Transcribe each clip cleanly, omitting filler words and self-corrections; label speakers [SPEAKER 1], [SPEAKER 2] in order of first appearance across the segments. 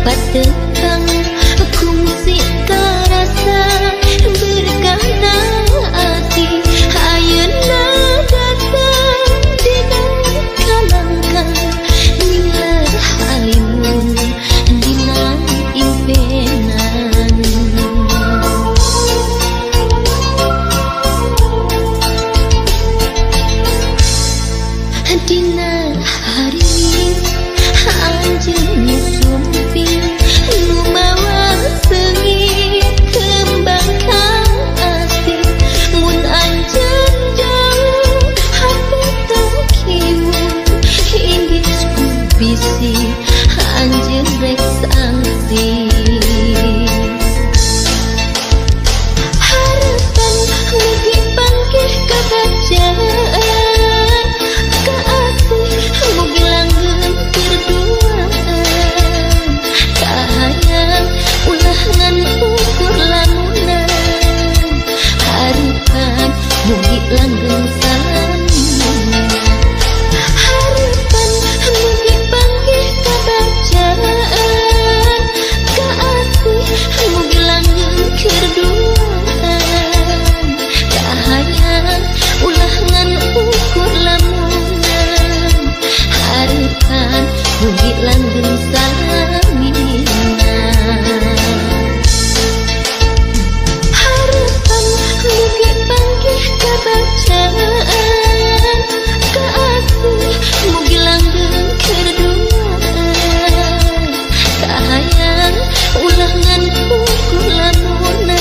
[SPEAKER 1] tekang kungsi karasa berkata hati ayeuna datang dina kalangkang ningler halimun dina impenan dina hari anjeun sumping nu mawa seungi kembang kasih mun anjeun jauh hati teu kieu hingis bisi anjeun rek sangsi harapan mugi panggih kabacaan langgeng salami harapan mugi panggih kabacaan kaasih mugi langgeng keur duaan kahayang ulah ngan ukur lamunan harapan mugi langgeng salamina harapan mugi panggih kabacaan kaasih mugi langgeng keur duaan kahayang ulah ngan ukur lamunan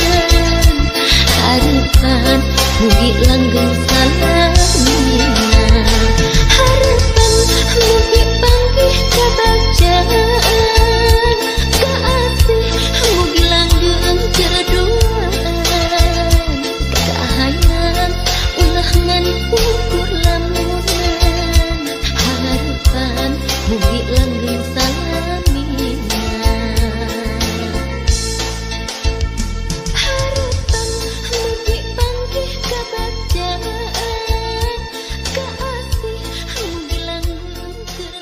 [SPEAKER 1] harapan mugi langgeng salamina harapan mugi panggih kabacaan kaasih mugi langgeng keur duaan kahayang ulah ngan ukur lamunan harapan mugi langgeng salamina harapan mugi panggih kabacaan kaasih mugi langgeng keur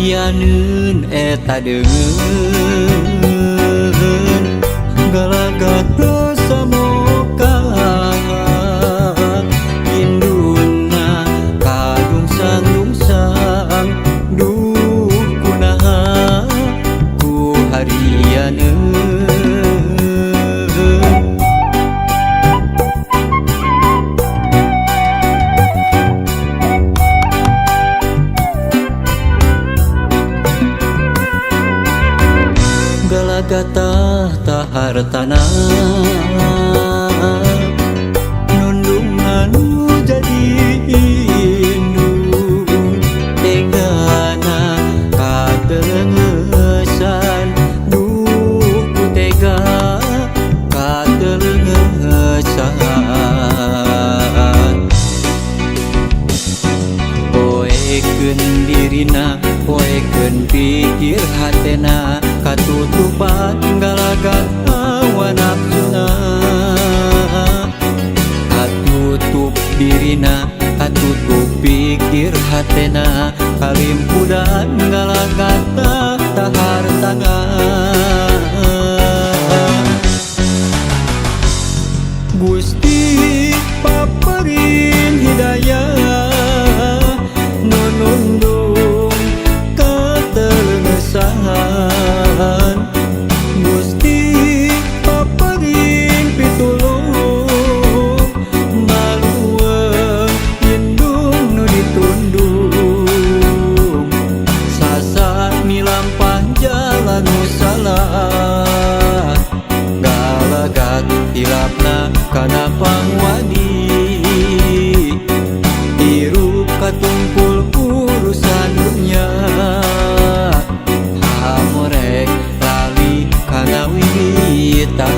[SPEAKER 2] yaneun eta deungeun galagat samoka induna kadungsang-dungsang duh kunaha ku harianeun galagata tahartana nundungan jadi indung tegana katelengesan duh ku tega katelengesan poekeun dirina poekeun pikir hatena katutupan galagat hawa nafsuna katutup dirina katutup pikir hatena kalimpudan galagat tahartana Gusti paparin hidayah nunundung katelengesan Gusti paparin pitulung maluweung indung nu ditundung sasa milampah jalan nu salah galagat hilapna kana pangwadi hirup katumpul urusan dunya hamorek lali kana wiwitan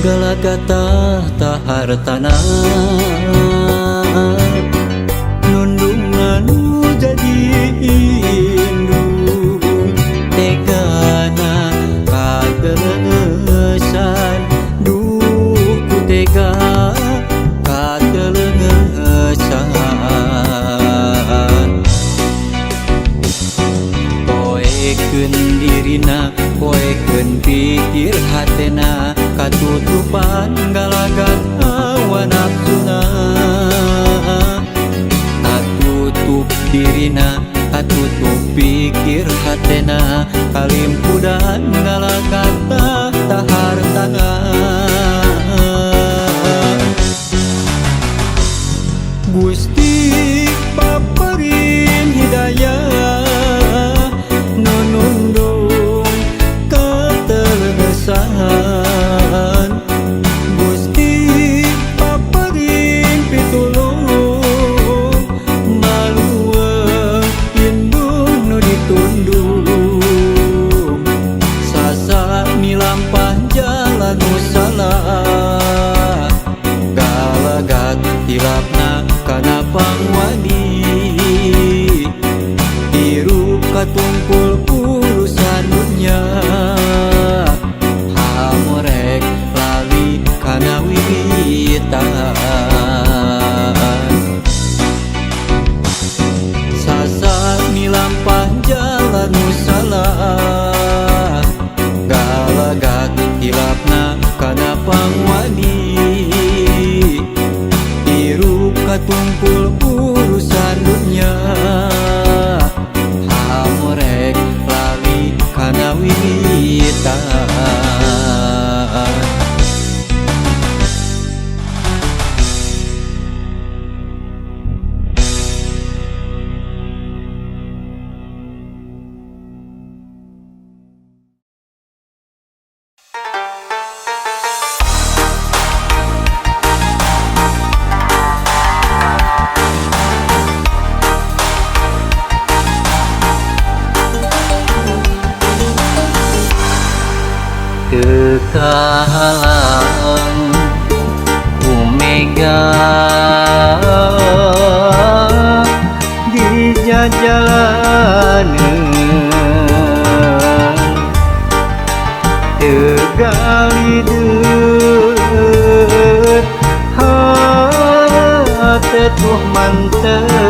[SPEAKER 2] galagata tahartana nundungan jadi indung tegana katelengesan duh ku tega katelengesan poekeun dirina poekeun pikir hatena katutupan galagat hawa nafsuna katutup dirina katutup pikir hatena kalimpudan galagat tahartana Gusti paparin hidayah nunundung katelengesan Gusti paparin pitulung maluweung indung nu ditundung sasa milampah jalan nu salah galagat hilapna kana pangwadi hirup katumpul urusan dunya hamorek lali kana wiwitan sasa milampah jalan nu salah galagat hilapna kana pangwadi hirup katumpul urusan dunya hamorek lali kana wiwitan teu kahalang Umega di jajalaneun teu gali deut hate tuh manteu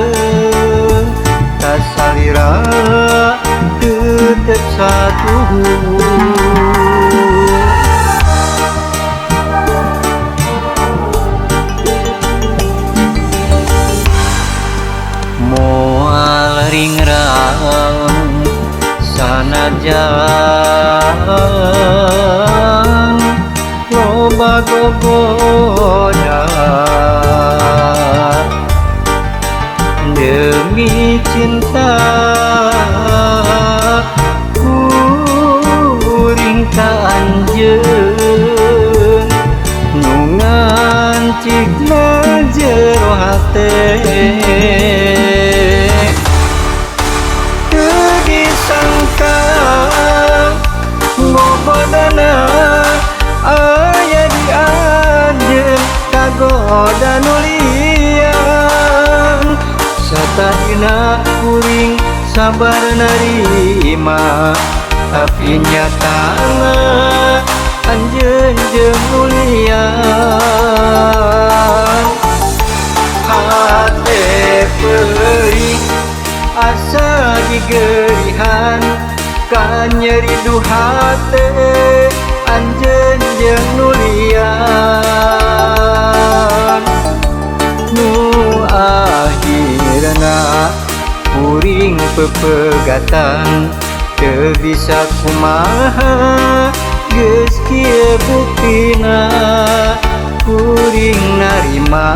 [SPEAKER 2] kasalira tetep satu moal ringrang sanajan loba gogoda demi cinta kuring ka anjeun nu ngancikna jero hate teu disangka bobodana aya di anjeun kagoda nu liar satahina kuring sabar narima tapi nyatana anjeun jeung mulian hate perih asa digeurihan ka nyeri du hate anjeun jeung nulian nu akhirna kuring pepegatan teu bisa kumaha geus kieu buktina kuring narima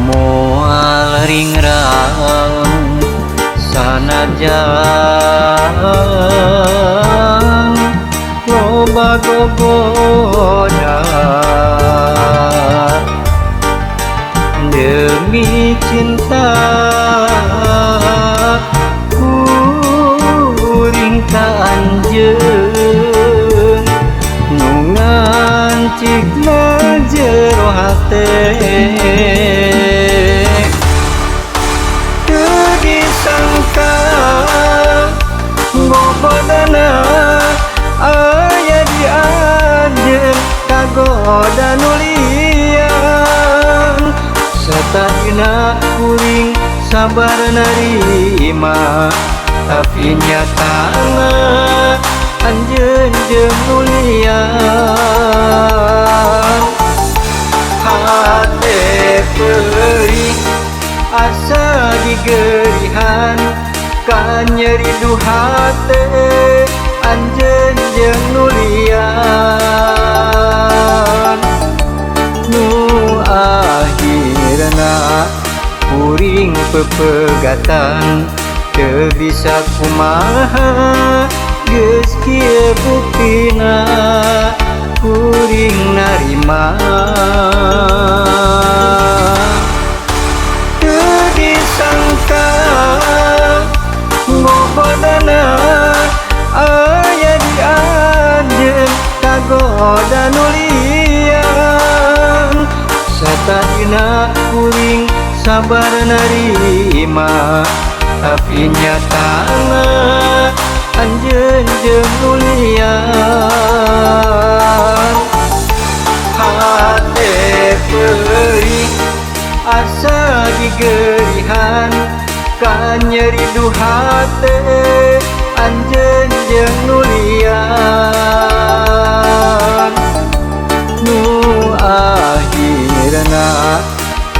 [SPEAKER 2] moal ringrang sanajan loba gogoda demi cinta kuring ka anjeun nu ngancikna jero hate bobodana aya di anjeun kagoda nu liar satahina kuring sabar narima tapi nyatana anjeun jeung mulian hate perih asa digeurihan ka nyeri du hate anjeun jeung nulian nu akhirna kuring pepegatan teu bisa kumaha geus kieu buktina kuring narima teu disangka bobodana aya di anjeun kagoda nu liar satahina kuring sabar narima tapi nyatana anjeun jeung mulian hate perih asa digeurihan ka nyeri duhate anjeun jeung nulian nu akhirna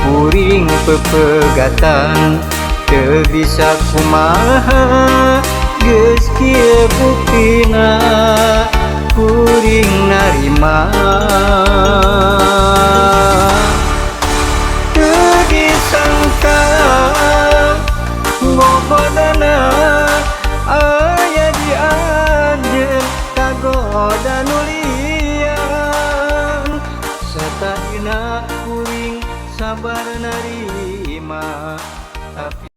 [SPEAKER 2] kuring pepegatan teu bisa kumaha geus kieu buktina kuring narima teu disangka ngobodana aya di anjeun kagoda nulian satadina kuring sabar narima tapi